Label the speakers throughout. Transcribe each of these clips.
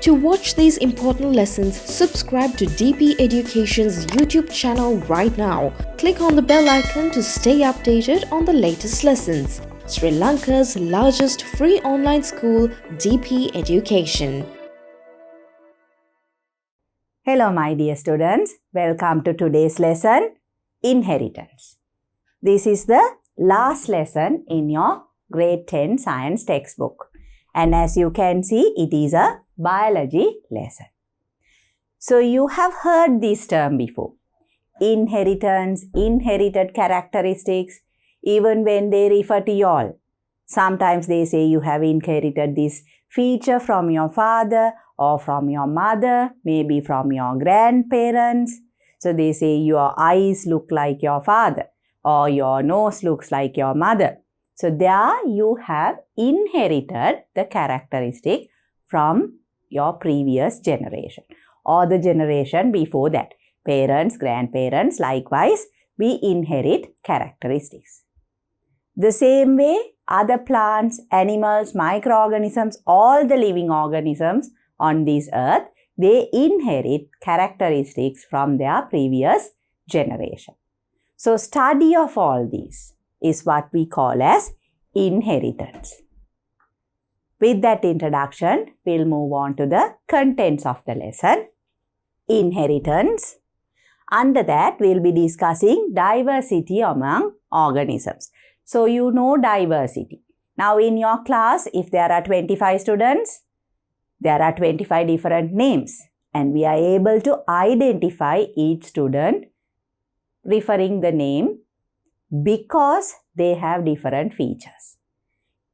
Speaker 1: To watch these important lessons, subscribe to DP Education's YouTube channel right now. Click on the bell icon to stay updated on the latest lessons. Sri Lanka's largest free online school, DP Education.
Speaker 2: Hello my dear students, welcome to today's lesson, Inheritance. This is the last lesson in your grade 10 science textbook. And as you can see, it is a biology lesson. So you have heard this term before. Inheritance, inherited characteristics, even when they refer to you all. Sometimes they say you have inherited this feature from your father or from your mother, maybe from your grandparents. So they say your eyes look like your father or your nose looks like your mother. So there you have inherited the characteristic from your previous generation or the generation before that. Parents, grandparents, likewise, we inherit characteristics. The same way, other plants, animals, microorganisms, all the living organisms on this earth, they inherit characteristics from their previous generation. So study of all these is what we call as inheritance. With that introduction, we'll move on to the contents of the lesson. Inheritance. Under that, we'll be discussing diversity among organisms. So you know diversity. Now in your class, if there are 25 students, there are 25 different names and we are able to identify each student referring the name because they have different features.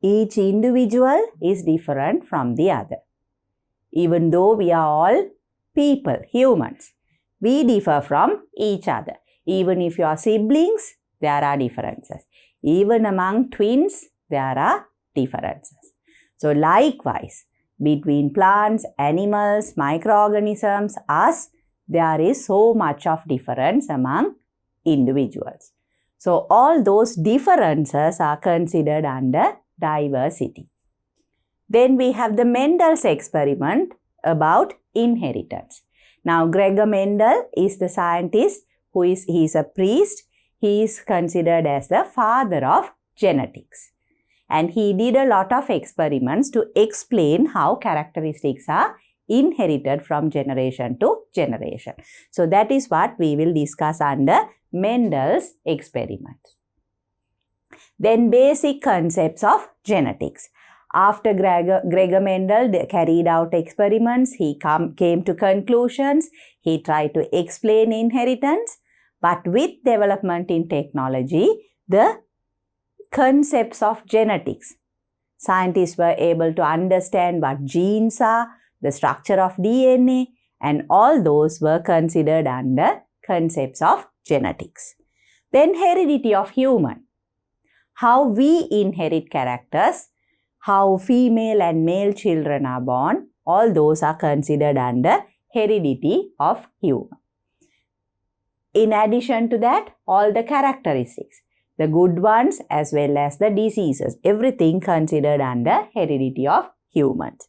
Speaker 2: Each individual is different from the other. Even though we are all people, humans, we differ from each other. Even if you are siblings, there are differences. Even among twins, there are differences. So likewise, between plants, animals, microorganisms, us, there is so much of difference among individuals. So all those differences are considered under diversity. Then we have the Mendel's experiment about inheritance. Now Gregor Mendel is the scientist he is a priest. He is considered as the father of genetics. And he did a lot of experiments to explain how characteristics are inherited from generation to generation. So that is what we will discuss under Mendel's experiments. Then basic concepts of genetics. After Gregor Mendel carried out experiments, he came to conclusions. He tried to explain inheritance. But with development in technology, the concepts of genetics, scientists were able to understand what genes are, the structure of DNA, and all those were considered under concepts of genetics. Then heredity of human. How we inherit characters, how female and male children are born, all those are considered under heredity of human. In addition to that, all the characteristics, the good ones as well as the diseases, everything considered under heredity of humans.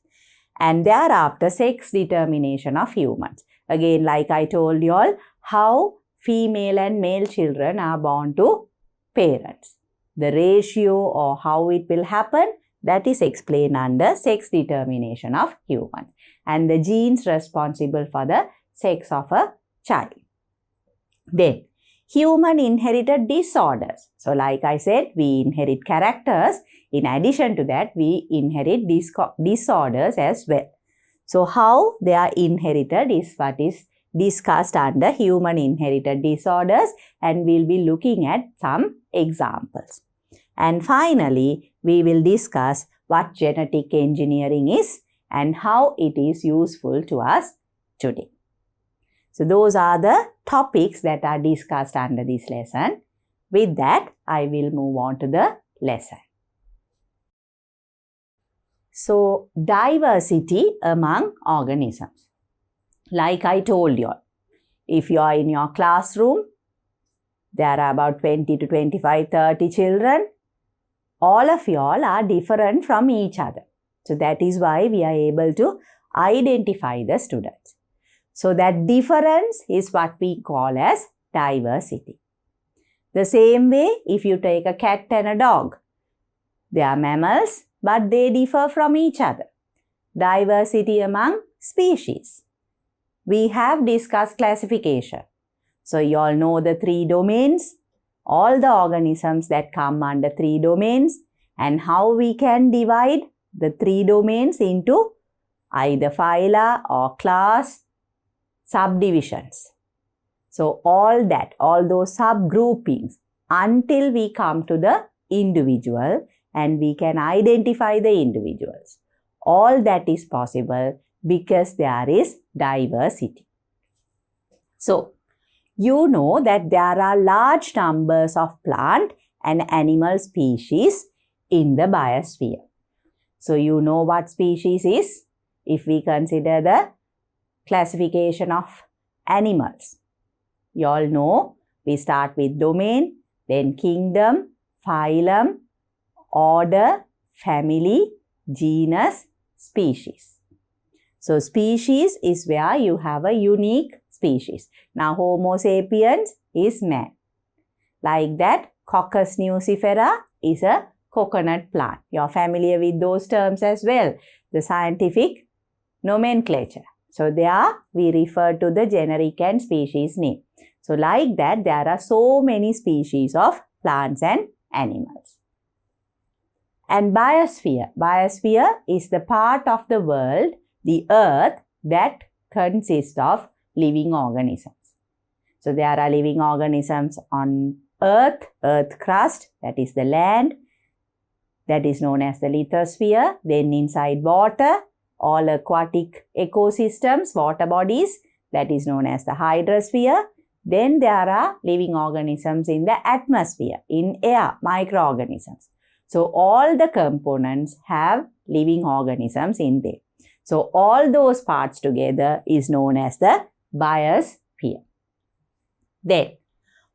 Speaker 2: And thereafter, sex determination of humans. Again, like I told you all, how female and male children are born to parents. The ratio or how it will happen, that is explained under sex determination of humans. And the genes responsible for the sex of a child. Then, human inherited disorders. So, like I said, we inherit characters. In addition to that, we inherit disorders as well. So, how they are inherited is what is discussed under human inherited disorders, and we'll be looking at some examples. And finally, we will discuss what genetic engineering is and how it is useful to us today. So those are the topics that are discussed under this lesson. With that, I will move on to the lesson. So, diversity among organisms. Like I told you, if you are in your classroom, there are about 20 to 25, 30 children. All of you all are different from each other. So that is why we are able to identify the students. So that difference is what we call as diversity. The same way, if you take a cat and a dog, they are mammals, but they differ from each other. Diversity among species. We have discussed classification. So you all know the 3 domains, all the organisms that come under 3 domains, and how we can divide the 3 domains into either phyla or class, subdivisions. So all those subgroupings until we come to the individual and we can identify the individuals. All that is possible because there is diversity. So, you know that there are large numbers of plant and animal species in the biosphere. So, you know what species is if we consider the classification of animals. You all know we start with domain, then kingdom, phylum, order, family, genus, species. So species is where you have a unique species. Now Homo sapiens is man. Like that, Coccus nucifera is a coconut plant. You are familiar with those terms as well, the scientific nomenclature. So there we refer to the generic and species name. So like that, there are so many species of plants and animals. And biosphere. Biosphere is the part of the world, the earth, that consists of living organisms. So there are living organisms on earth, earth crust, that is the land, that is known as the lithosphere. Then inside water, all aquatic ecosystems, water bodies, that is known as the hydrosphere. Then there are living organisms in the atmosphere, in air, microorganisms. So all the components have living organisms in them. So all those parts together is known as the biosphere. Then,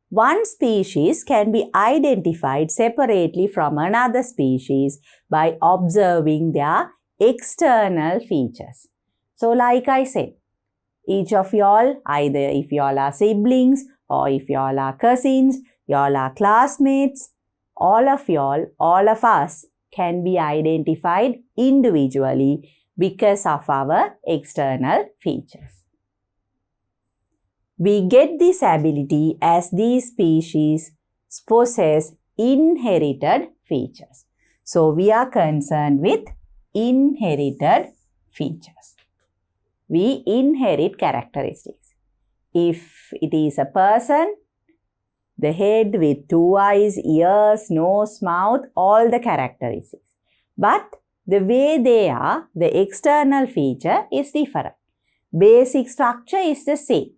Speaker 2: one species can be identified separately from another species by observing their external features. So like I said, each of y'all, either if y'all are siblings or if y'all are cousins, y'all are classmates, all of us can be identified individually because of our external features. We get this ability as these species possess inherited features. So we are concerned with inherited features. We inherit characteristics. If it is a person, the head with 2 eyes, ears, nose, mouth, all the characteristics. But the way they are, the external feature is different. Basic structure is the same.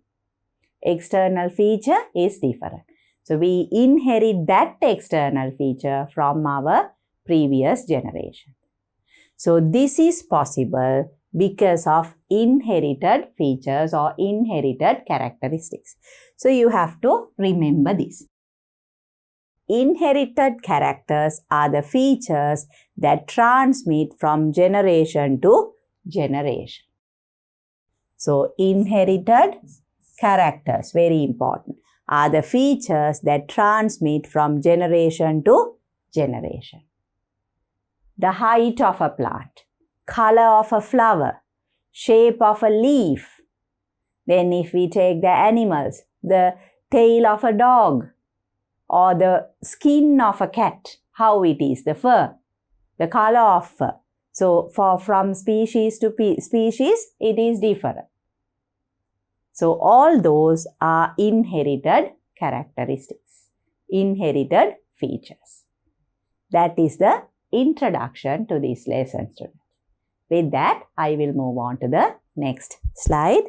Speaker 2: External feature is different. So we inherit that external feature from our previous generation. So this is possible because of inherited features or inherited characteristics. So you have to remember this. Inherited characters are the features that transmit from generation to generation. So inherited characters, very important, are the features that transmit from generation to generation. The height of a plant, color of a flower, shape of a leaf. Then if we take the animals, the tail of a dog or the skin of a cat, how it is, the fur, the color of fur. So from species to species, it is different. So all those are inherited characteristics, inherited features. That is the introduction to this lesson, students. With that, I will move on to the next slide.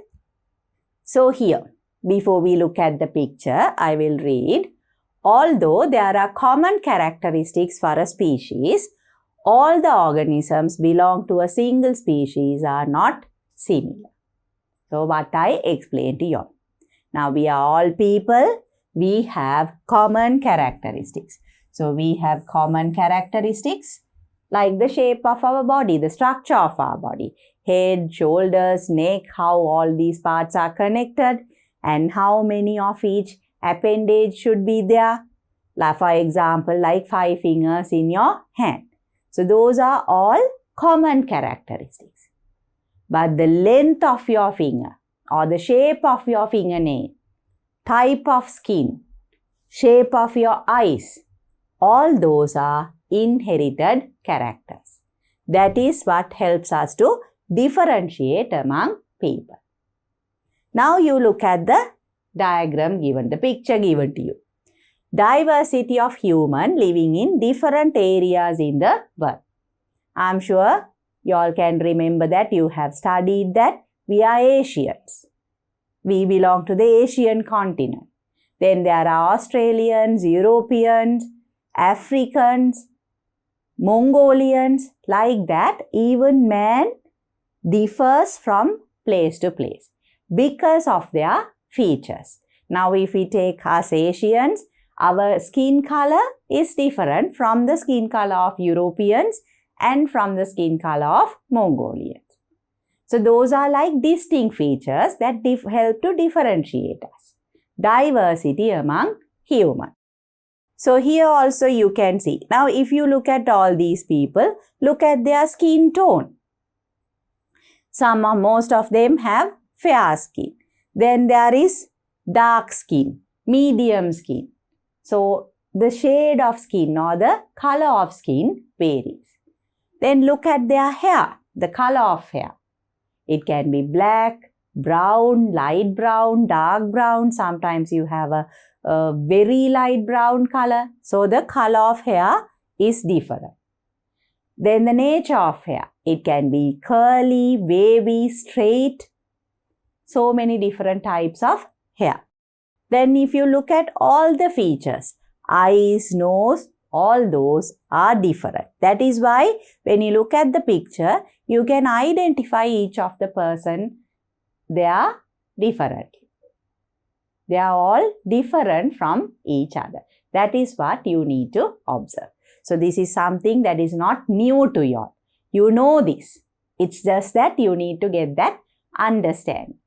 Speaker 2: So here, before we look at the picture, I will read, although there are common characteristics for a species, all the organisms belong to a single species are not similar. So what I explained to you all. Now we are all people, we have common characteristics. So we have common characteristics like the shape of our body, the structure of our body. head, shoulders, neck, how all these parts are connected, and how many of each appendage should be there. Like for example, like 5 fingers in your hand. So those are all common characteristics. But the length of your finger or the shape of your fingernail, type of skin, shape of your eyes, all those are inherited characters. That is what helps us to differentiate among people. Now you look at the diagram given, the picture given to you. Diversity of human living in different areas in the world. I am sure you all can remember that you have studied that we are Asians. We belong to the Asian continent. Then there are Australians, Europeans, Africans, Mongolians, like that. Even man differs from place to place because of their features. Now if we take us Asians, our skin color is different from the skin color of Europeans and from the skin color of Mongolians. So those are like distinct features that help to differentiate us. Diversity among humans. So here also you can see. Now if you look at all these people, look at their skin tone. Most of them have fair skin. Then there is dark skin, medium skin. So the shade of skin or the color of skin varies. Then look at their hair, the color of hair. It can be black, brown, light brown, dark brown. Sometimes you have a very light brown color. So the color of hair is different. Then the nature of hair. It can be curly, wavy, straight. So many different types of hair. Then if you look at all the features, eyes, nose, all those are different. That is why when you look at the picture, you can identify each of the person. They are different. They are all different from each other. That is what you need to observe. So this is something that is not new to you all. You know this. It's just that you need to get that understanding.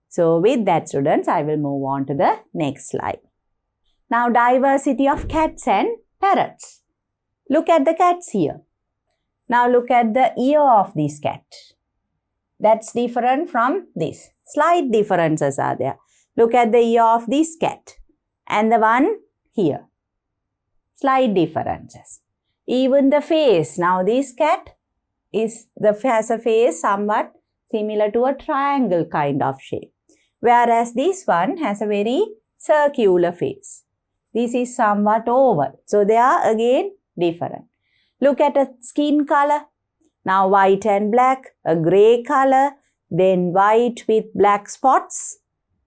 Speaker 2: So with that, students, I will move on to the next slide. Now, diversity of cats and parrots. Look at the cats here. Now look at the ear of this cat. That's different from this. Slight differences are there. Look at the ear of this cat and the one here. Slight differences. Even the face. Now this cat has a face somewhat similar to a triangle kind of shape. Whereas this one has a very circular face. This is somewhat oval. So they are again different. Look at a skin color. Now white and black, a grey color, then white with black spots.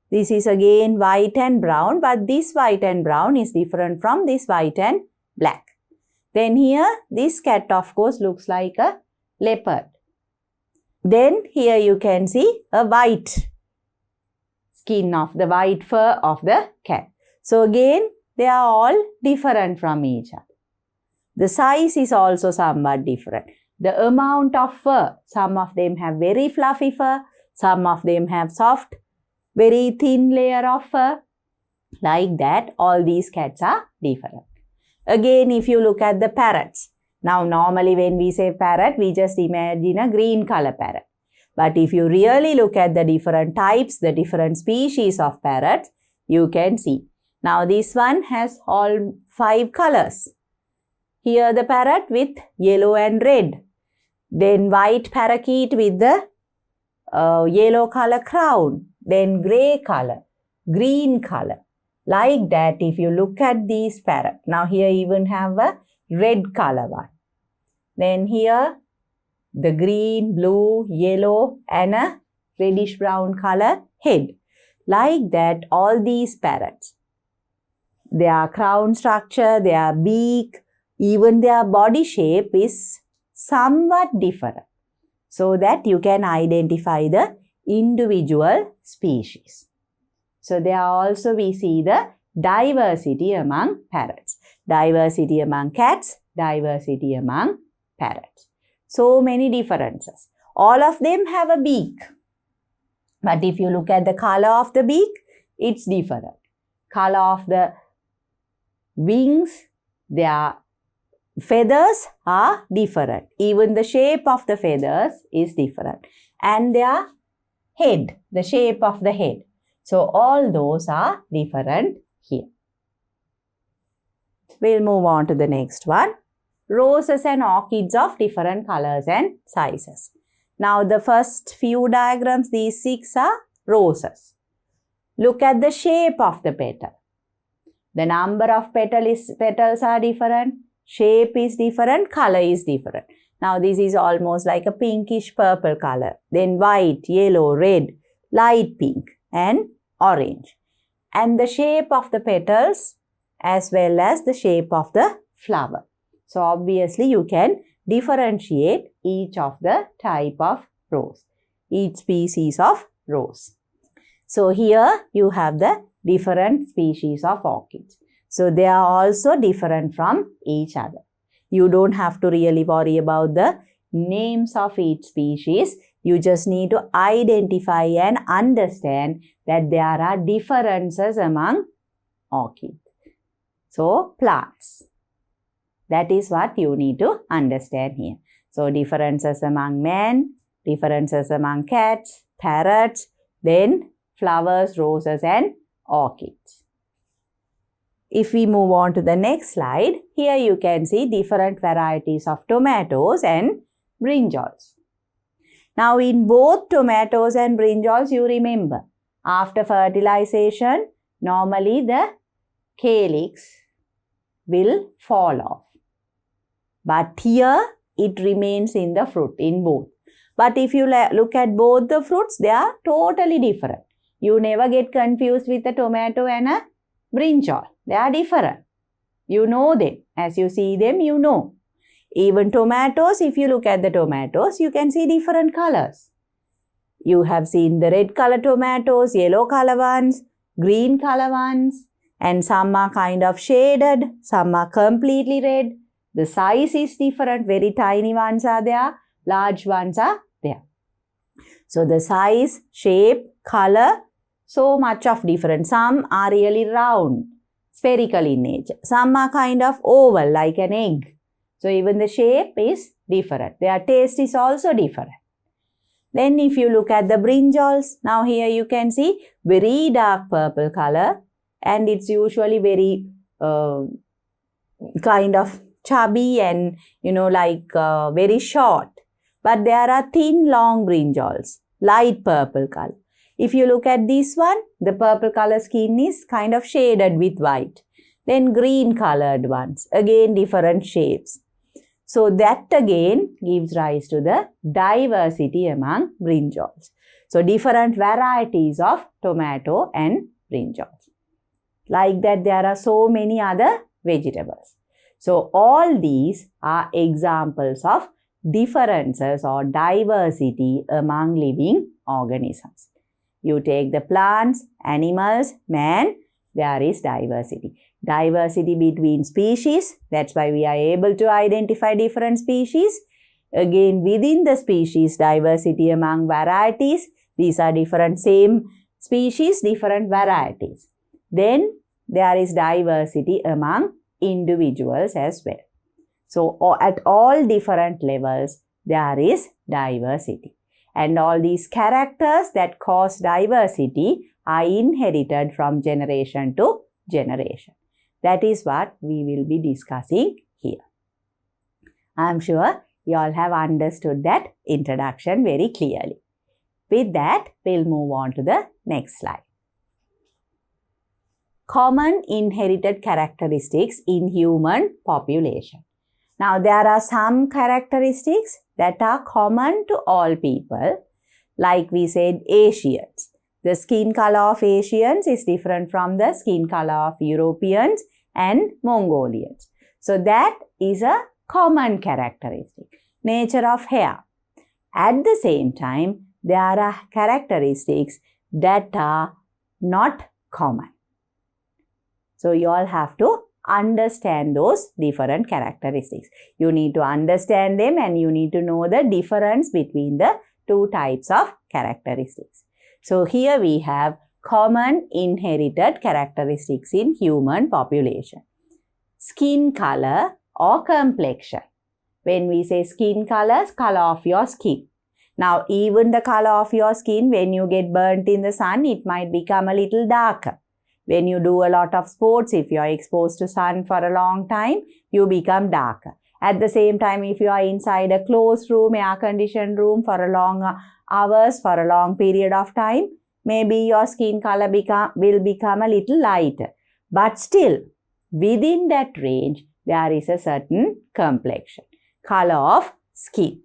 Speaker 2: This is again white and brown, but this white and brown is different from this white and black. Then here, this cat of course looks like a leopard. Then here you can see a white skin of the white fur of the cat. So again, they are all different from each other. The size is also somewhat different. The amount of fur, some of them have very fluffy fur, some of them have soft, very thin layer of fur. Like that, all these cats are different. Again, if you look at the parrots. Now, normally when we say parrot, we just imagine a green color parrot. But if you really look at the different types, the different species of parrots, you can see. Now, this one has all 5 colors. Here the parrot with yellow and red. Then white parakeet with the yellow color crown. Then grey color, green color. Like that, if you look at these parrots. Now here even have a red color one. Then here the green, blue, yellow and a reddish brown color head. Like that, all these parrots. Their crown structure, their beak, even their body shape is somewhat different. So that you can identify the individual species. So there also we see the diversity among parrots. Diversity among cats, diversity among parrots. So many differences. All of them have a beak. But if you look at the color of the beak, it's different. Color of the wings, their feathers are different. Even the shape of the feathers is different. And their head, the shape of the head. So all those are different here. We'll move on to the next one. Roses and orchids of different colors and sizes. Now the first few diagrams, these 6 are roses. Look at the shape of the petal. The number of petals are different, shape is different, color is different. Now this is almost like a pinkish purple color. Then white, yellow, red, light pink and orange. And the shape of the petals as well as the shape of the flower. So obviously you can differentiate each of the type of rose, each species of rose. So here you have the different species of orchids. So they are also different from each other. You don't have to really worry about the names of each species. You just need to identify and understand that there are differences among orchids. So plants. That is what you need to understand here. So differences among men, differences among cats, parrots, then flowers, roses and orchids. If we move on to the next slide, here you can see different varieties of tomatoes and brinjals. Now in both tomatoes and brinjals, you remember, after fertilization, normally the calyx will fall off. But here it remains in the fruit, in both. But if you look at both the fruits, they are totally different. You never get confused with a tomato and a brinjal. They are different. You know them. As you see them, you know. Even tomatoes, if you look at the tomatoes, you can see different colors. You have seen the red color tomatoes, yellow color ones, green color ones, and some are kind of shaded, some are completely red. The size is different. Very tiny ones are there, large ones are there. So the size, shape, color, so much of different. Some are really round, spherical in nature. Some are kind of oval like an egg. So even the shape is different. Their taste is also different. Then if you look at the brinjals, now here you can see very dark purple color and it's usually very kind of chubby and very short. But there are thin long brinjals, light purple color. If you look at this one, the purple color skin is kind of shaded with white. Then green colored ones, again different shapes. So that again gives rise to the diversity among brinjals. So different varieties of tomato and brinjals. Like that there are so many other vegetables. So all these are examples of differences or diversity among living organisms. You take the plants, animals, man, there is diversity. Diversity between species, that's why we are able to identify different species. Again, within the species, diversity among varieties. These are different same species, different varieties. Then there is diversity among individuals as well. So at all different levels, there is diversity. And all these characters that cause diversity are inherited from generation to generation. That is what we will be discussing here. I am sure you all have understood that introduction very clearly. With that, we'll move on to the next slide. Common inherited characteristics in human population. Now, there are some characteristics that are common to all people. Like we said, Asians. The skin color of Asians is different from the skin color of Europeans and Mongolians. So that is a common characteristic. Nature of hair. At the same time, there are characteristics that are not common. So you all have to understand those different characteristics. You need to understand them and you need to know the difference between the two types of characteristics. So here we have common inherited characteristics in human population. Skin color or complexion. When we say skin color, color of your skin. Now, even the color of your skin, when you get burnt in the sun, it might become a little darker. When you do a lot of sports, if you are exposed to sun for a long time, you become darker. At the same time, if you are inside a closed room, air-conditioned room for a long hours, for a long period of time, maybe your skin color will become a little lighter. But still, within that range, there is a certain complexion, color of skin.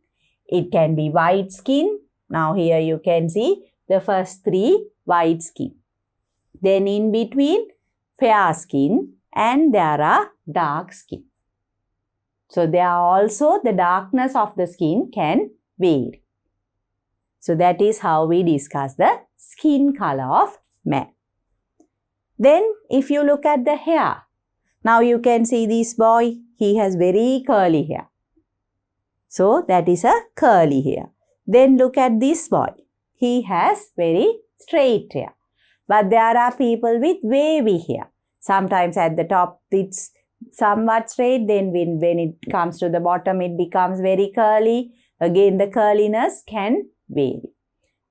Speaker 2: It can be white skin. Now here you can see the first three, white skin. Then in between, fair skin, and there are dark skin. So there are also the darkness of the skin can vary. So that is how we discuss the skin color of man. Then if you look at the hair, now you can see this boy, he has very curly hair. So that is a curly hair. Then look at this boy, he has very straight hair. But there are people with wavy hair. Sometimes at the top it's somewhat straight, then when it comes to the bottom it becomes very curly. Again the curliness can vary.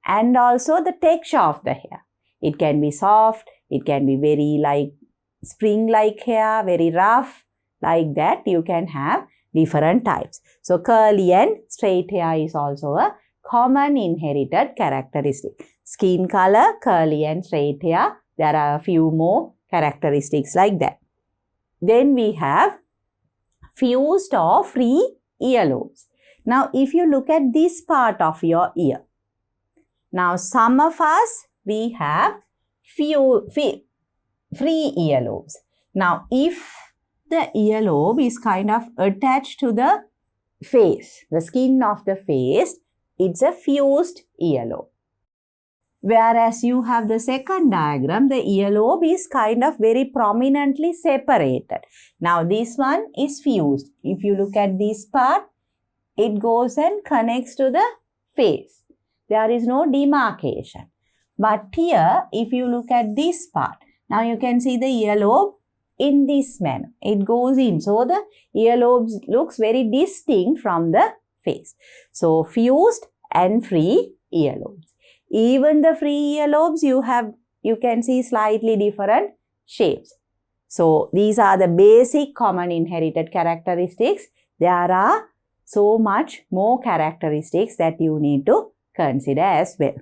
Speaker 2: And also the texture of the hair. It can be soft, it can be very like spring-like hair, very rough, like that you can have different types. So curly and straight hair is also a common inherited characteristic. Skin color, curly and straight hair. There are a few more characteristics like that. Then we have fused or free earlobes. Now if you look at this part of your ear, now some of us, we have free earlobes. Now if the earlobe is kind of attached to the face, the skin of the face, it's a fused earlobe. Whereas you have the second diagram, the earlobe is kind of very prominently separated. Now this one is fused. If you look at this part, it goes and connects to the face. There is no demarcation. But here, if you look at this part, now you can see the earlobe in this manner. It goes in. So the earlobe looks very distinct from the face. So fused and free earlobes. Even the free earlobes, you can see slightly different shapes. So these are the basic common inherited characteristics. There are so much more characteristics that you need to consider as well.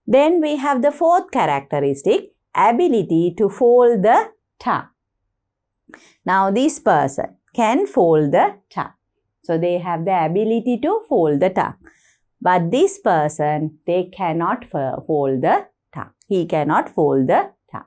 Speaker 2: Then we have the fourth characteristic, ability to fold the tongue. Now this person can fold the tongue. So they have the ability to fold the tongue. But this person, they cannot fold the tongue. He cannot fold the tongue.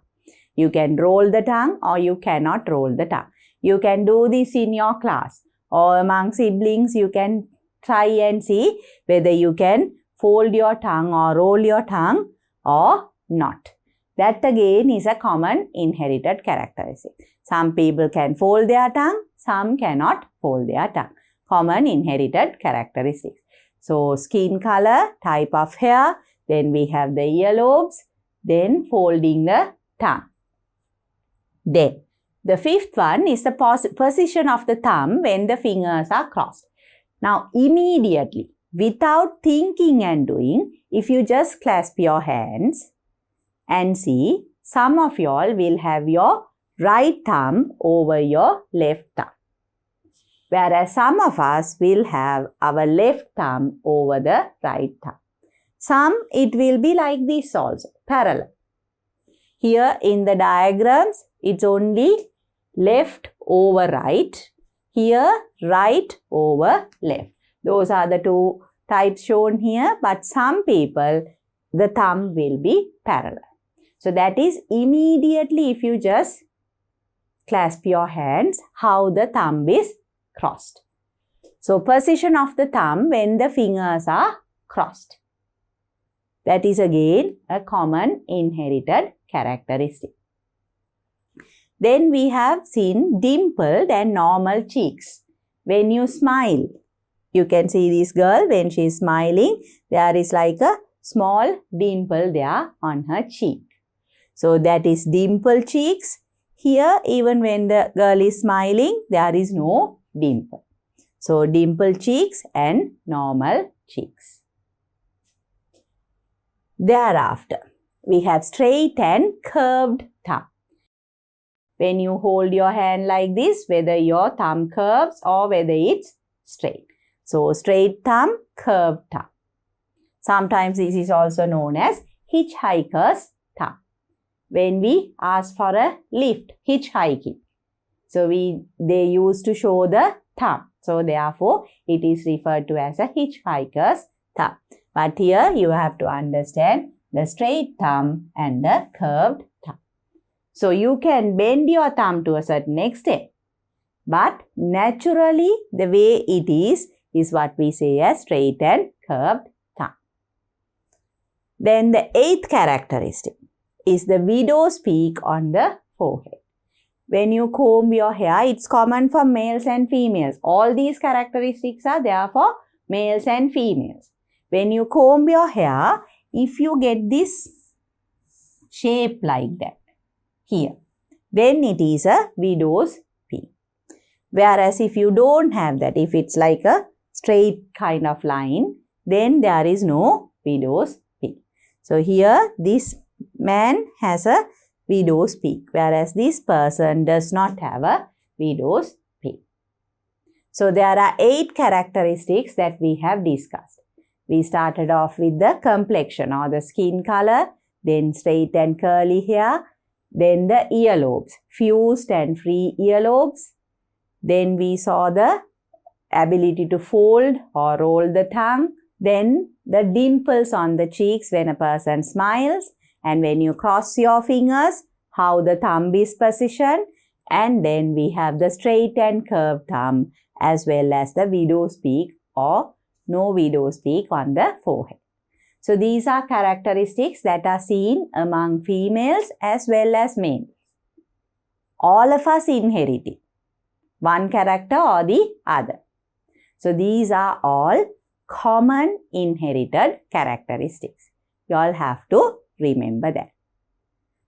Speaker 2: You can roll the tongue or you cannot roll the tongue. You can do this in your class or among siblings. You can try and see whether you can fold your tongue or roll your tongue or not. That again is a common inherited characteristic. Some people can fold their tongue, some cannot fold their tongue. Common inherited characteristics. So skin color, type of hair, then we have the earlobes, then folding the tongue. Then the fifth one is the position of the thumb when the fingers are crossed. Now immediately, without thinking and doing, if you just clasp your hands and see, some of you all will have your right thumb over your left thumb. Whereas some of us will have our left thumb over the right thumb. Some it will be like this also, parallel. Here in the diagrams, it's only left over right. Here, right over left. Those are the two types shown here, but some people, the thumb will be parallel. So that is immediately if you just clasp your hands, how the thumb is crossed. So position of the thumb when the fingers are crossed. That is again a common inherited characteristic. Then we have seen dimpled and normal cheeks. When you smile, you can see this girl when she is smiling, there is like a small dimple there on her cheek. So that is dimple cheeks. Here, even when the girl is smiling, there is no dimple. So dimple cheeks and normal cheeks. Thereafter, we have straight and curved thumb. When you hold your hand like this, whether your thumb curves or whether it's straight. So straight thumb, curved thumb. Sometimes this is also known as hitchhiker's thumb. When we ask for a lift, hitchhiking, so they used to show the thumb. So therefore, it is referred to as a hitchhiker's thumb. But here you have to understand the straight thumb and the curved thumb. So you can bend your thumb to a certain extent. But naturally, the way it is what we say as straight and curved thumb. Then the 8th characteristic is the widow's peak on the forehead. When you comb your hair, it's common for males and females. All these characteristics are there for males and females. When you comb your hair, if you get this shape like that, here, then it is a widow's peak. Whereas if you don't have that, if it's like a straight kind of line, then there is no widow's peak. So here, this man has a widow's peak, whereas this person does not have a widow's peak. So there are 8 characteristics that we have discussed. We started off with the complexion or the skin color, then straight and curly hair, then the earlobes, fused and free earlobes. Then we saw the ability to fold or roll the tongue, then the dimples on the cheeks when a person smiles, and when you cross your fingers, how the thumb is positioned, and then we have the straight and curved thumb as well as the widow's peak or no widow's peak on the forehead. So these are characteristics that are seen among females as well as males. All of us inherited one character or the other. So these are all common inherited characteristics. You all have to remember that.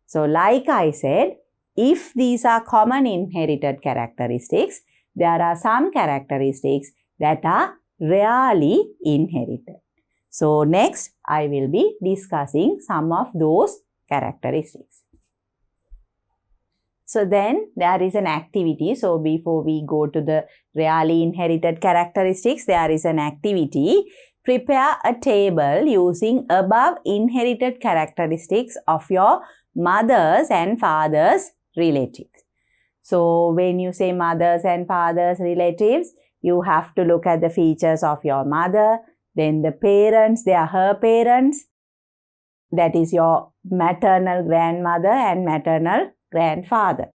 Speaker 2: So like I said, if these are common inherited characteristics, there are some characteristics that are rarely inherited. So next, I will be discussing some of those characteristics. So then there is an activity. So before we go to the rarely inherited characteristics, there is an activity. Prepare a table using above inherited characteristics of your mother's and father's relatives. So when you say mother's and father's relatives, you have to look at the features of your mother, then the parents, they are her parents. That is your maternal grandmother and maternal grandfather.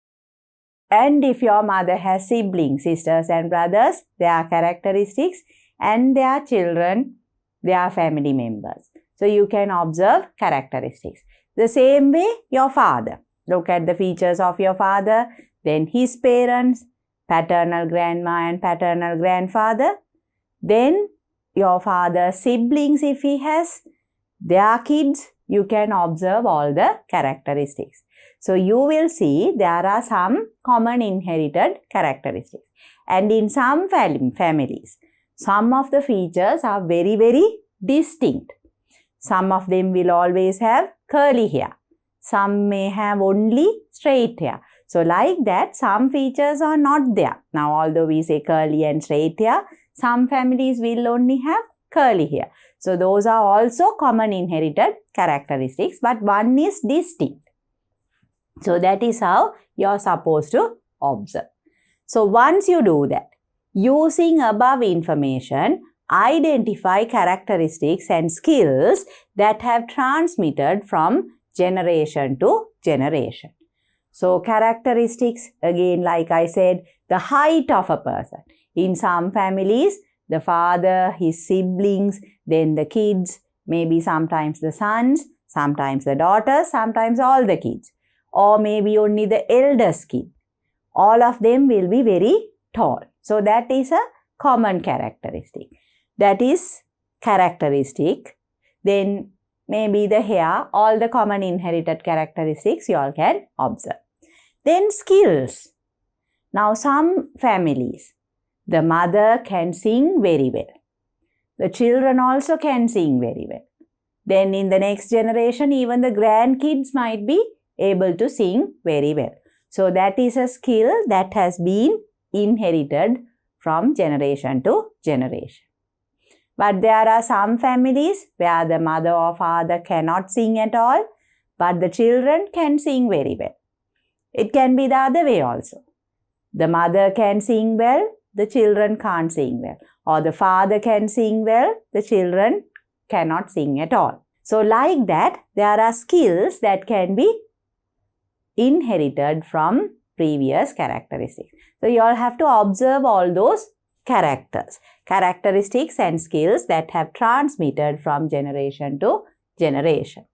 Speaker 2: And if your mother has siblings, sisters and brothers, their characteristics, and their children, their family members. So you can observe characteristics. The same way, your father. Look at the features of your father, then his parents, paternal grandma and paternal grandfather. Then your father's siblings, if he has, their kids, you can observe all the characteristics. So you will see there are some common inherited characteristics. And in some families, some of the features are very, very distinct. Some of them will always have curly hair. Some may have only straight hair. So like that, some features are not there. Now, although we say curly and straight hair, some families will only have curly hair. So those are also common inherited characteristics, but one is distinct. So that is how you are supposed to observe. So once you do that, using above information, identify characteristics and skills that have transmitted from generation to generation. So characteristics, again, like I said, the height of a person. In some families, the father, his siblings, then the kids, maybe sometimes the sons, sometimes the daughters, sometimes all the kids, or maybe only the eldest kid. All of them will be very tall. So that is a common characteristic. That is characteristic. Then maybe the hair, all the common inherited characteristics you all can observe. Then skills. Now some families, the mother can sing very well. The children also can sing very well. Then in the next generation, even the grandkids might be able to sing very well. So that is a skill that has been inherited from generation to generation. But there are some families where the mother or father cannot sing at all, but the children can sing very well. It can be the other way also. The mother can sing well, the children can't sing well. Or the father can sing well, the children cannot sing at all. So like that, there are skills that can be inherited from previous characteristics. So you all have to observe all those characteristics and skills that have transmitted from generation to generation.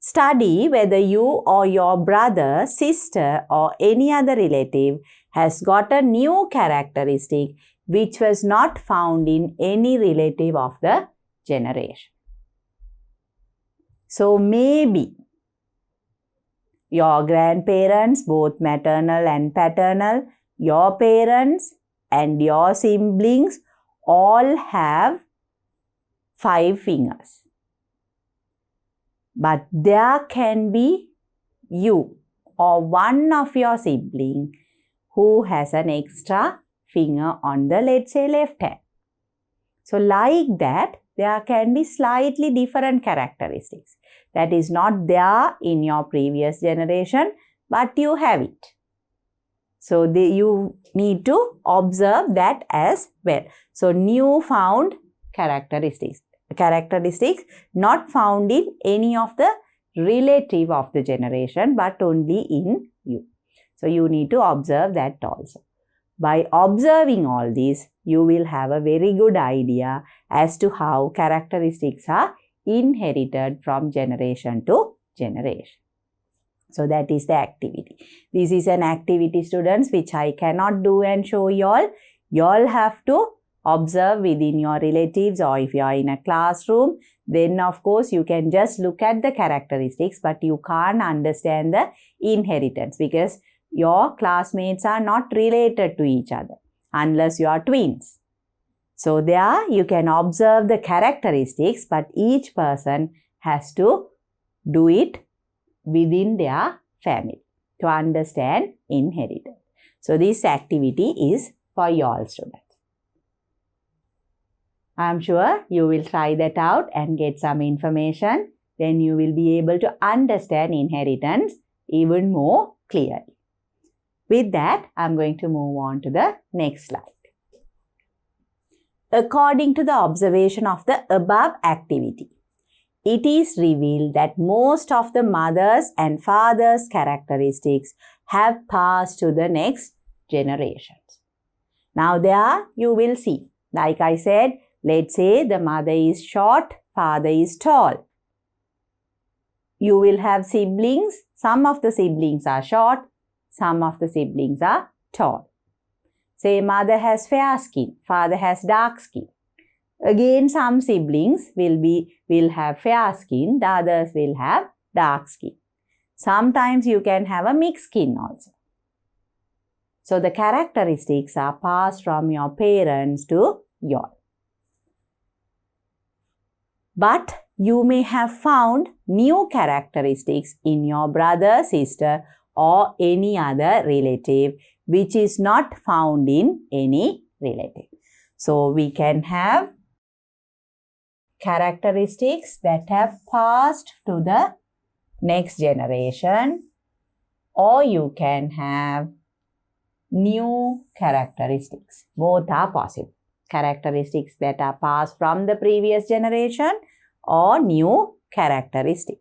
Speaker 2: Study whether you or your brother, sister or any other relative has got a new characteristic which was not found in any relative of the generation. So maybe your grandparents, both maternal and paternal, your parents and your siblings all have 5 fingers. But there can be you or one of your siblings who has an extra finger on the, let's say, left hand. So like that, there can be slightly different characteristics that is not there in your previous generation, but you have it. So you need to observe that as well. So new found characteristics not found in any of the relative of the generation, but only in you. So you need to observe that also. By observing all these, you will have a very good idea as to how characteristics are inherited from generation to generation. So that is the activity. This is an activity, students, which I cannot do and show you all. You all have to observe within your relatives, or if you are in a classroom, then of course you can just look at the characteristics, but you can't understand the inheritance because your classmates are not related to each other unless you are twins. So there you can observe the characteristics, but each person has to do it within their family to understand inheritance. So this activity is for you all students. I am sure you will try that out and get some information. Then you will be able to understand inheritance even more clearly. With that, I am going to move on to the next slide. According to the observation of the above activity, it is revealed that most of the mother's and father's characteristics have passed to the next generations. Now there you will see, like I said, let's say the mother is short, father is tall. You will have siblings. Some of the siblings are short, some of the siblings are tall. Say mother has fair skin, father has dark skin. Again, some siblings will have fair skin, the others will have dark skin. Sometimes you can have a mixed skin also. So the characteristics are passed from your parents to you. But you may have found new characteristics in your brother, sister or any other relative which is not found in any relative. So we can have characteristics that have passed to the next generation, or you can have new characteristics. Both are possible. Characteristics that are passed from the previous generation or new characteristics.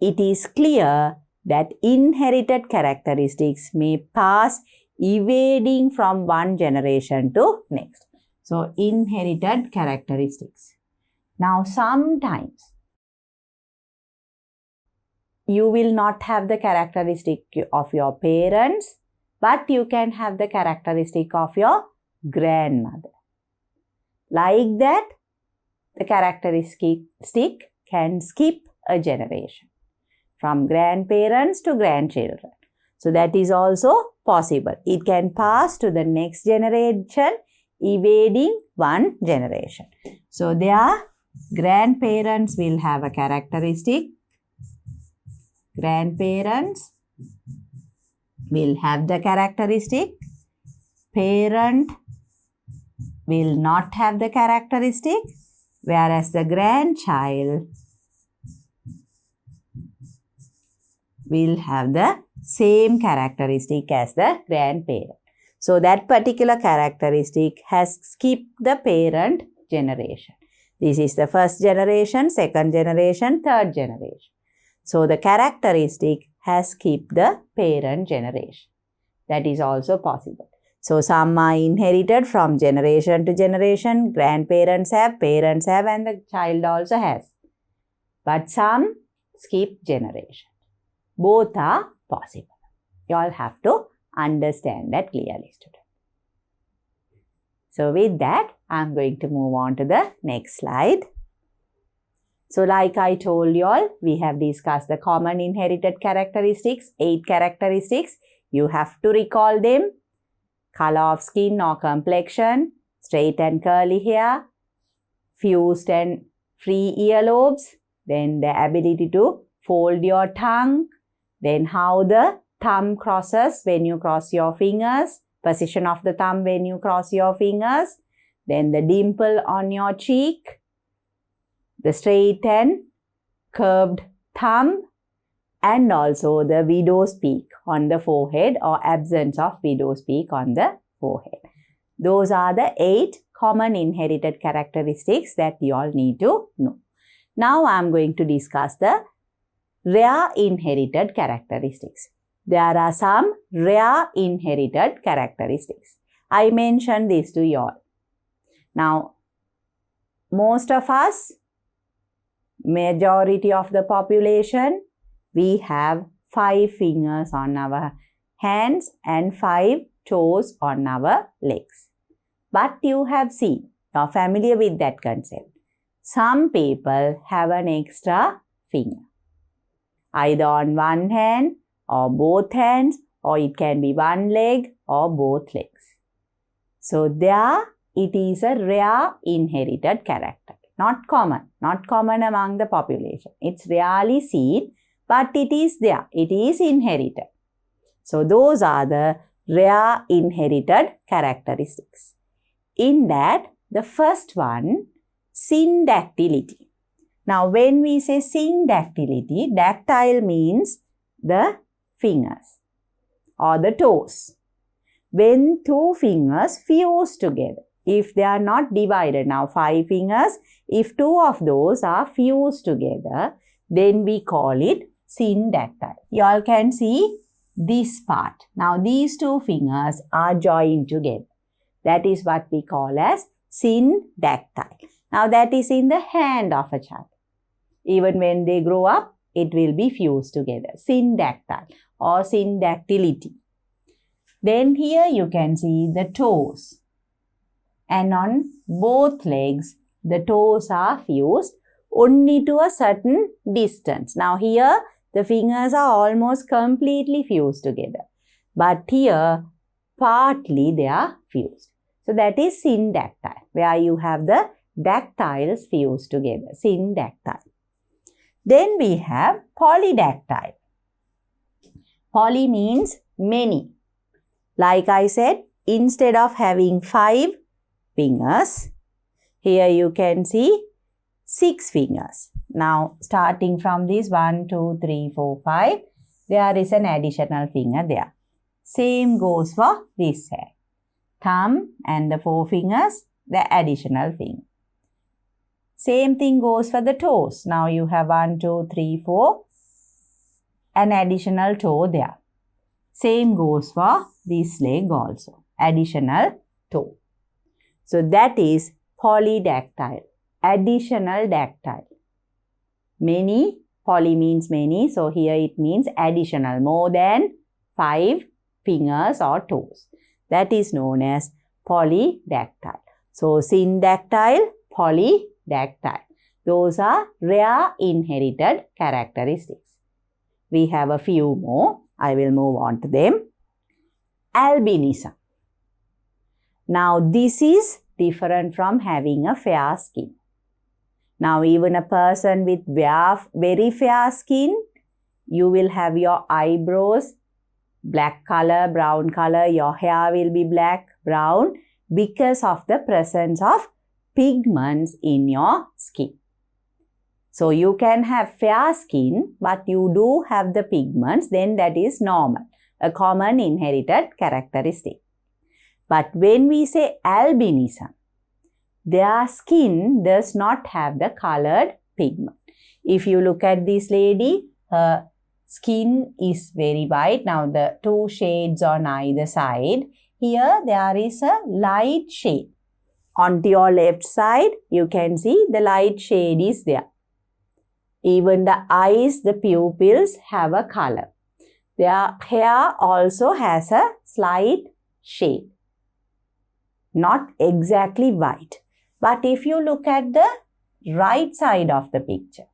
Speaker 2: It is clear that inherited characteristics may pass evading from one generation to next. So inherited characteristics. Now sometimes you will not have the characteristic of your parents, but you can have the characteristic of your grandmother. Like that, the characteristic can skip a generation from grandparents to grandchildren. So that is also possible. It can pass to the next generation, evading one generation. So their grandparents will have a characteristic. Grandparents will have the characteristic. Parent will not have the characteristic, whereas the grandchild will have the same characteristic as the grandparent. So that particular characteristic has skipped the parent generation. This is the first generation, second generation, third generation. So the characteristic has skipped the parent generation. That is also possible. So some are inherited from generation to generation. Grandparents have, parents have, and the child also has. But some skip generation. Both are possible. You all have to understand that clearly, students. So with that, I am going to move on to the next slide. So like I told you all, we have discussed the common inherited characteristics, 8 characteristics. You have to recall them. Color of skin or complexion, straight and curly hair, fused and free earlobes, then the ability to fold your tongue, then how the thumb crosses when you cross your fingers, position of the thumb when you cross your fingers, then the dimple on your cheek, the straight and curved thumb, and also the widow's peak on the forehead or absence of widow's peak on the forehead. Those are the 8 common inherited characteristics that you all need to know. Now I am going to discuss the rare inherited characteristics. There are some rare inherited characteristics. I mentioned this to you all. Now, most of us, majority of the population, we have 5 fingers on our hands and 5 toes on our legs. But you have seen, you are familiar with that concept. Some people have an extra finger, either on one hand or both hands, or it can be one leg or both legs. So there it is a rare inherited character. Not common among the population. It's rarely seen, but it is there. It is inherited. So those are the rare inherited characteristics. In that, the first one, syndactylity. Now, when we say syndactylity, dactyl means the fingers or the toes. When 2 fingers fuse together, if they are not divided, now 5 fingers, if 2 of those are fused together, then we call it syndactyl. You all can see this part. Now these 2 fingers are joined together. That is what we call as syndactyl. Now that is in the hand of a child. Even when they grow up, it will be fused together. Syndactyl or syndactylity. Then here you can see the toes. And on both legs, the toes are fused only to a certain distance. Now here, the fingers are almost completely fused together. But here, partly they are fused. So that is syndactyl, where you have the dactyls fused together. Syndactyl. Then we have polydactyl. Poly means many. Like I said, instead of having 5 fingers, here you can see 6 fingers. Now, starting from this 1, 2, 3, 4, 5, there is an additional finger there. Same goes for this hand. Thumb and the 4 fingers, the additional finger. Same thing goes for the toes. Now you have 1, 2, 3, 4, an additional toe there. Same goes for this leg also, additional toe. So that is polydactyl, additional dactyl. Many, poly means many, so here it means additional, more than 5 fingers or toes. That is known as polydactyl. So, syndactyl, polydactyl. Those are rare inherited characteristics. We have a few more. I will move on to them. Albinism. Now, this is different from having a fair skin. Now, even a person with very fair skin, you will have your eyebrows black color, brown color, your hair will be black, brown because of the presence of pigments in your skin. So, you can have fair skin, but you do have the pigments, then that is normal, a common inherited characteristic. But when we say albinism, their skin does not have the colored pigment. If you look at this lady, her skin is very white. Now, the two shades on either side. Here, there is a light shade. On to your left side, you can see the light shade is there. Even the eyes, the pupils have a color. Their hair also has a slight shade. Not exactly white. But if you look at the right side of the picture,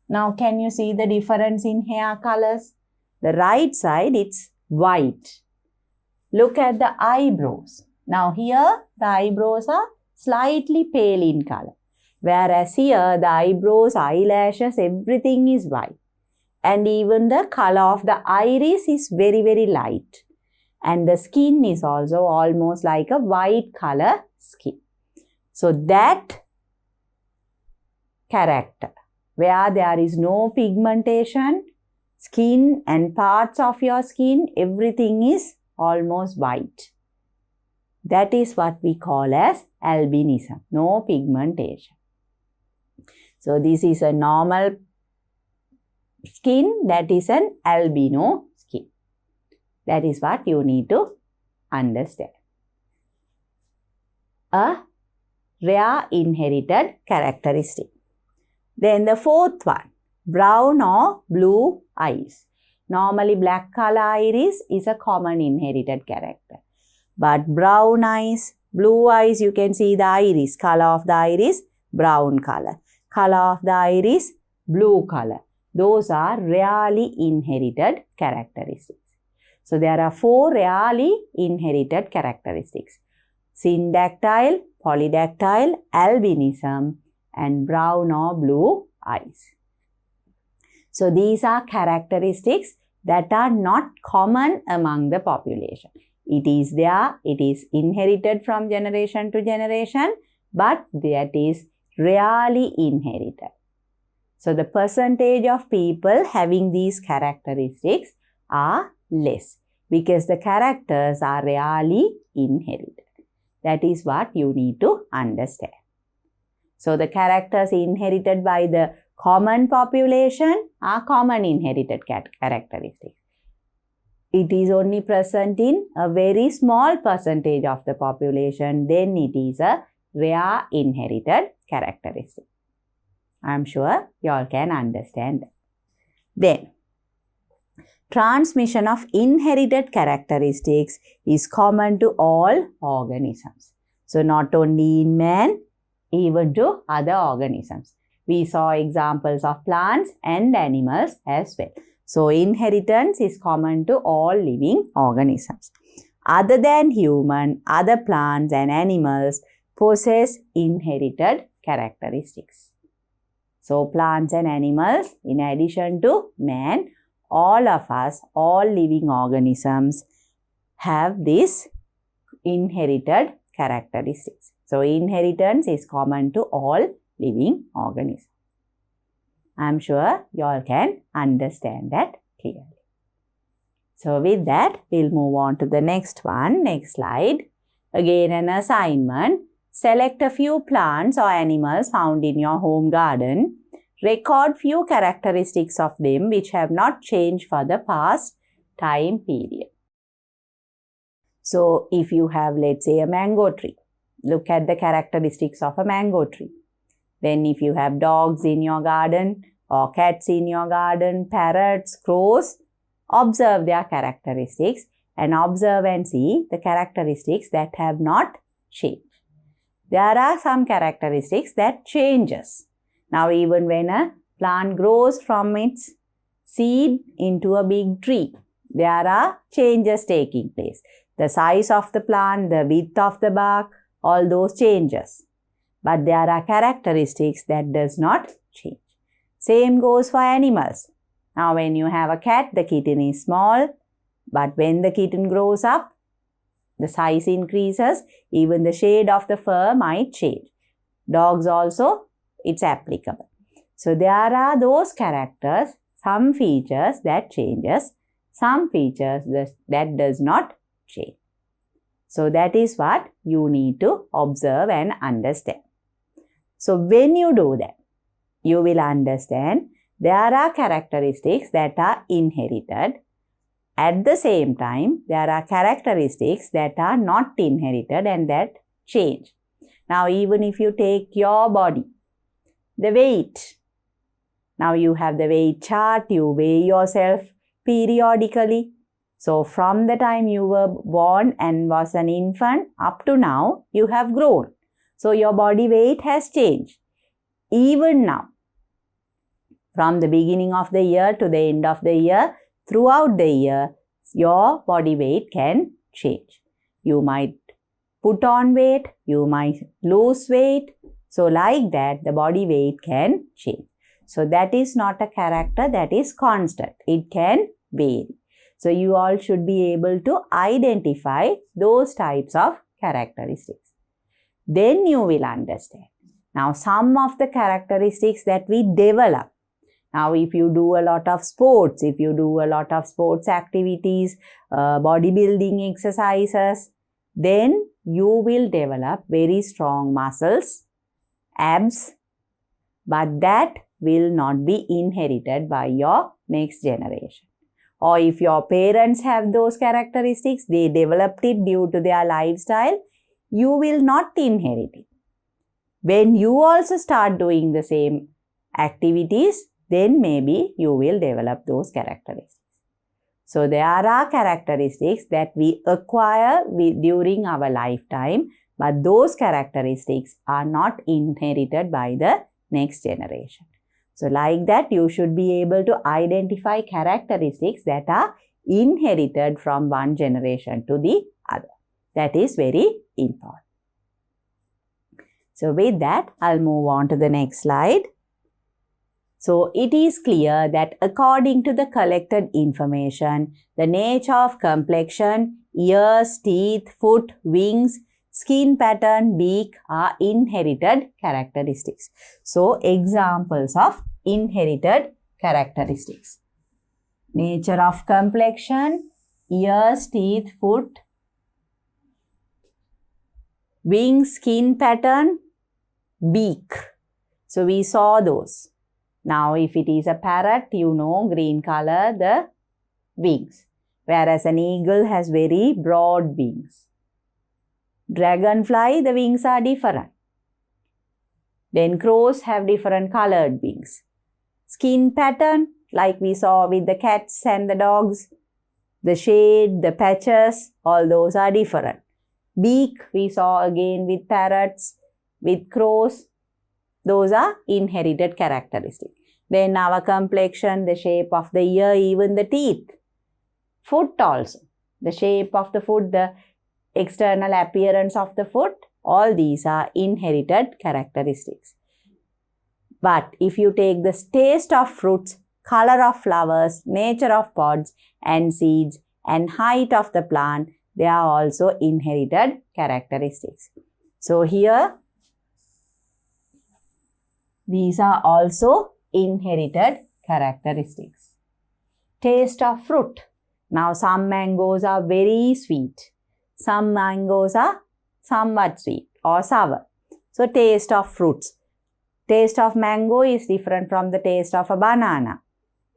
Speaker 2: now can you see the difference in hair colors? The right side, it's white. Look at the eyebrows. Now here, the eyebrows are slightly pale in color. Whereas here, the eyebrows, eyelashes, everything is white. And even the color of the iris is very, very light. And the skin is also almost like a white color skin. So that character, where there is no pigmentation, skin and parts of your skin, everything is almost white. That is what we call as albinism, no pigmentation. So this is a normal skin, that is an albino skin. That is what you need to understand. A rare inherited characteristic. Then the fourth one, brown or blue eyes. Normally black color iris is a common inherited character. But brown eyes, blue eyes, you can see the iris, color of the iris, brown color. Color of the iris, blue color. Those are rarely inherited characteristics. So there are 4 rarely inherited characteristics. Syndactyl, polydactyl, albinism, and brown or blue eyes. So these are characteristics that are not common among the population. It is there, it is inherited from generation to generation, but that is rarely inherited. So the percentage of people having these characteristics are less because the characters are rarely inherited. That is what you need to understand. So the characters inherited by the common population are common inherited characteristics. It is only present in a very small percentage of the population, then it is a rare inherited characteristic. I am sure you all can understand that. Then, transmission of inherited characteristics is common to all organisms. So, not only in man, even to other organisms. We saw examples of plants and animals as well. So, inheritance is common to all living organisms. Other than human, other plants and animals possess inherited characteristics. So, plants and animals, in addition to man, all of us, all living organisms have these inherited characteristics. So, inheritance is common to all living organisms. I am sure you all can understand that clearly. So, with that, we'll move on to the next one. Next slide. Again, an assignment. Select a few plants or animals found in your home garden. Record few characteristics of them which have not changed for the past time period. So, if you have, let's say, a mango tree, look at the characteristics of a mango tree. Then if you have dogs in your garden or cats in your garden, parrots, crows, observe their characteristics and observe and see the characteristics that have not change. There are some characteristics that changes. Now even when a plant grows from its seed into a big tree, there are changes taking place. The size of the plant, the width of the bark, all those changes. But there are characteristics that does not change. Same goes for animals. Now when you have a cat, the kitten is small, but when the kitten grows up, the size increases, even the shade of the fur might change. Dogs also, it's applicable. So there are those characters, some features that changes, some features that does not change. So that is what you need to observe and understand. So when you do that, you will understand there are characteristics that are inherited. At the same time, there are characteristics that are not inherited and that change. Now, even if you take your body, the weight. Now, you have the weight chart, you weigh yourself periodically. So, from the time you were born and was an infant up to now, you have grown. So, your body weight has changed. Even now, from the beginning of the year to the end of the year, throughout the year, your body weight can change. You might put on weight, you might lose weight. So like that, the body weight can change. So that is not a character that is constant. It can vary. So you all should be able to identify those types of characteristics. Then you will understand. Now some of the characteristics that we develop. Now, if you do a lot of sports, if you do a lot of sports activities, bodybuilding exercises, then you will develop very strong muscles, abs, but that will not be inherited by your next generation. Or if your parents have those characteristics, they developed it due to their lifestyle, you will not inherit it. When you also start doing the same activities, then maybe you will develop those characteristics. So there are characteristics that we acquire during our lifetime, but those characteristics are not inherited by the next generation. So like that, you should be able to identify characteristics that are inherited from one generation to the other. That is very important. So with that, I'll move on to the next slide. So it is clear that according to the collected information, the nature of complexion, ears, teeth, foot, wings, skin pattern, beak are inherited characteristics. So examples of inherited characteristics. Nature of complexion, ears, teeth, foot, wings, skin pattern, beak. So we saw those. Now, if it is a parrot, you know, green color, the wings. Whereas an eagle has very broad wings. Dragonfly, the wings are different. Then crows have different colored wings. Skin pattern, like we saw with the cats and the dogs, the shade, the patches, all those are different. Beak, we saw again with parrots, with crows. Those are inherited characteristics. Then our complexion, the shape of the ear, even the teeth. Foot also. The shape of the foot, the external appearance of the foot, all these are inherited characteristics. But if you take the taste of fruits, color of flowers, nature of pods and seeds, and height of the plant, they are also inherited characteristics. So here, these are also inherited characteristics. Taste of fruit. Now some mangoes are very sweet. Some mangoes are somewhat sweet or sour. So taste of fruits. Taste of mango is different from the taste of a banana.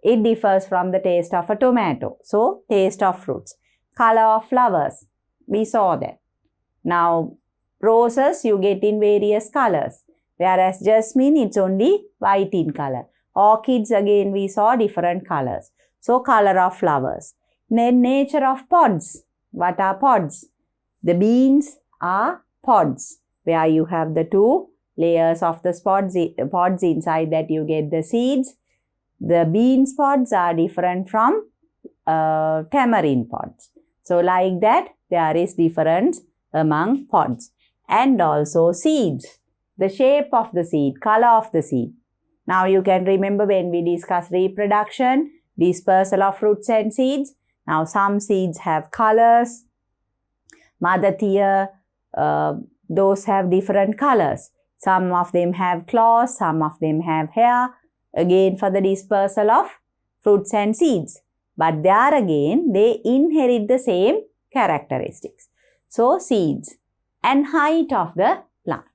Speaker 2: It differs from the taste of a tomato. So taste of fruits. Color of flowers. We saw that. Now roses you get in various colors. Whereas jasmine, it's only white in color. Orchids, again, we saw different colors. So, color of flowers. Then, nature of pods. What are pods? The beans are pods, where you have the two layers of the pods inside that you get the seeds. The bean pods are different from tamarind pods. So like that, there is difference among pods. And also seeds, the shape of the seed, color of the seed. Now you can remember when we discussed reproduction, dispersal of fruits and seeds. Now some seeds have colors. Mother tear, those have different colors. Some of them have claws, some of them have hair. Again for the dispersal of fruits and seeds. But there again, they inherit the same characteristics. So seeds and height of the plant.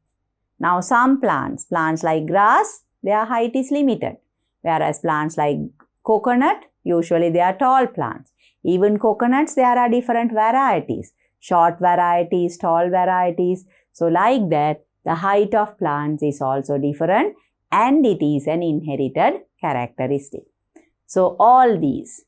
Speaker 2: Now some plants like grass, their height is limited. Whereas plants like coconut, usually they are tall plants. Even coconuts, there are different varieties. Short varieties, tall varieties. So like that, the height of plants is also different and it is an inherited characteristic. So all these,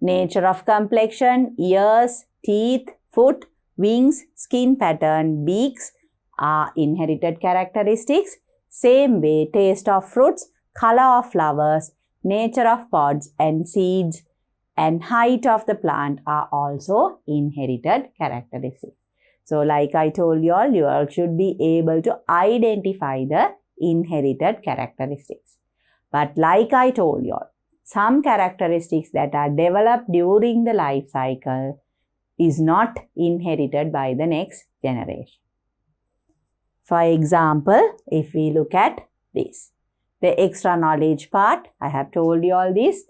Speaker 2: nature of complexion, ears, teeth, foot, wings, skin pattern, beaks are inherited characteristics. Same way, taste of fruits, color of flowers, nature of pods and seeds and height of the plant are also inherited characteristics. So like I told you all should be able to identify the inherited characteristics. But like I told you all, some characteristics that are developed during the life cycle is not inherited by the next generation. For example, if we look at this, the extra knowledge part, I have told you all this.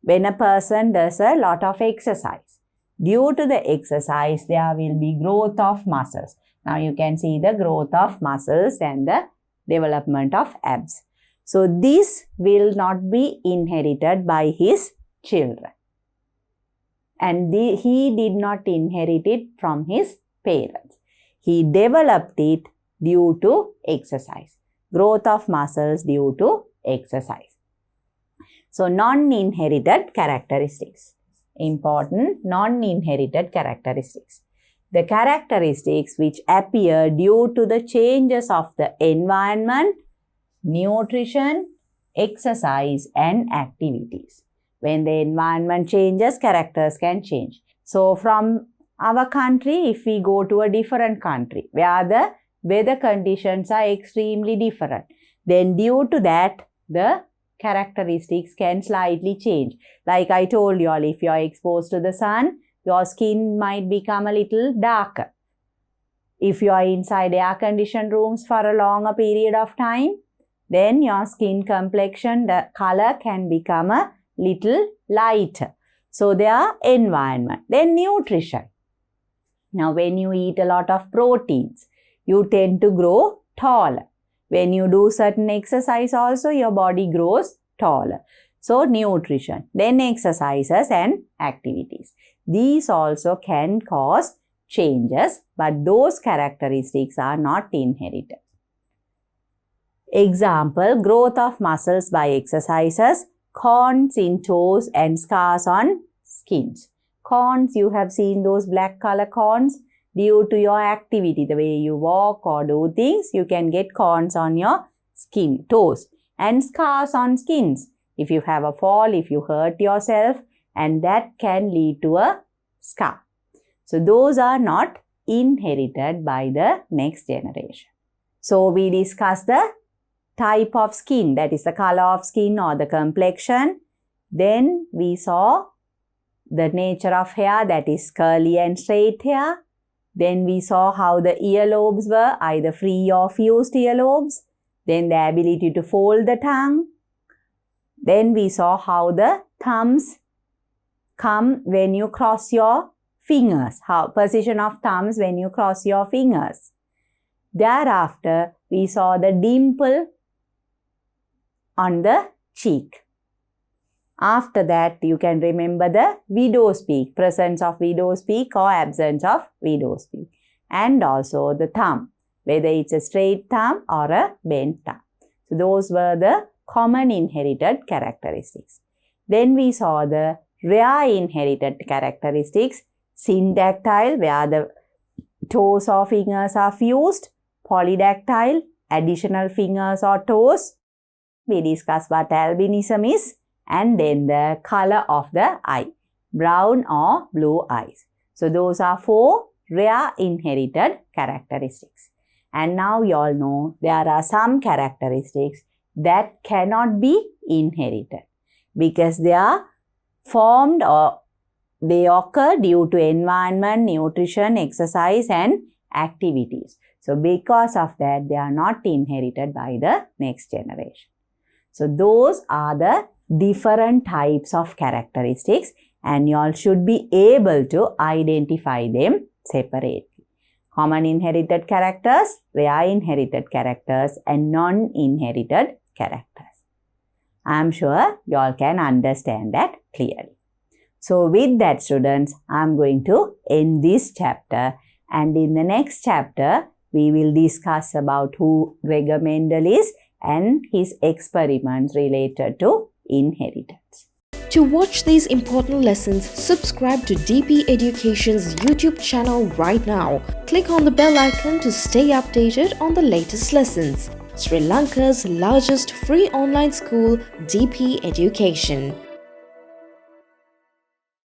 Speaker 2: When a person does a lot of exercise, due to the exercise, there will be growth of muscles. Now you can see the growth of muscles and the development of abs. So this will not be inherited by his children. And he did not inherit it from his parents. He developed it due to exercise. Growth of muscles due to exercise. So non-inherited characteristics. Important non-inherited characteristics. The characteristics which appear due to the changes of the environment, nutrition, exercise and activities. When the environment changes, characters can change. So from our country, if we go to a different country where the weather conditions are extremely different, then due to that, the characteristics can slightly change. Like I told you all, if you are exposed to the sun, your skin might become a little darker. If you are inside air-conditioned rooms for a longer period of time, then your skin complexion, the color can become a little lighter. So their environment. Then nutrition. Now when you eat a lot of proteins, you tend to grow taller. When you do certain exercise also, your body grows taller. So nutrition, then exercises and activities. These also can cause changes, but those characteristics are not inherited. Example, growth of muscles by exercises, corns in toes and scars on skins. Corns, you have seen those black color corns. Due to your activity, the way you walk or do things, you can get corns on your skin, toes, and scars on skins. If you have a fall, if you hurt yourself, and that can lead to a scar. So those are not inherited by the next generation. So we discussed the type of skin, that is the color of skin or the complexion. Then we saw the nature of hair, that is curly and straight hair. Then we saw how the earlobes were, either free or fused earlobes. Then the ability to fold the tongue. Then we saw how the thumbs come when you cross your fingers, how position of thumbs when you cross your fingers. Thereafter, we saw the dimple on the cheek. After that, you can remember the widow's peak, presence of widow's peak or absence of widow's peak. And also the thumb, whether it's a straight thumb or a bent thumb. So those were the common inherited characteristics. Then we saw the rare inherited characteristics, syndactyl, where the toes or fingers are fused, polydactyl, additional fingers or toes. We discussed what albinism is, and then the color of the eye, brown or blue eyes. So those are 4 rare inherited characteristics. And now you all know there are some characteristics that cannot be inherited because they are formed or they occur due to environment, nutrition, exercise and activities. So because of that, they are not inherited by the next generation. So those are the different types of characteristics, and you all should be able to identify them separately. Common inherited characters, rare inherited characters and non-inherited characters. I am sure you all can understand that clearly. So with that, students, I am going to end this chapter, and in the next chapter we will discuss about who Gregor Mendel is and his experiments related to inheritance.
Speaker 1: To watch these important lessons, subscribe to DP Education's YouTube channel right now. Click on the bell icon to stay updated on the latest lessons. Sri Lanka's largest free online school, DP Education.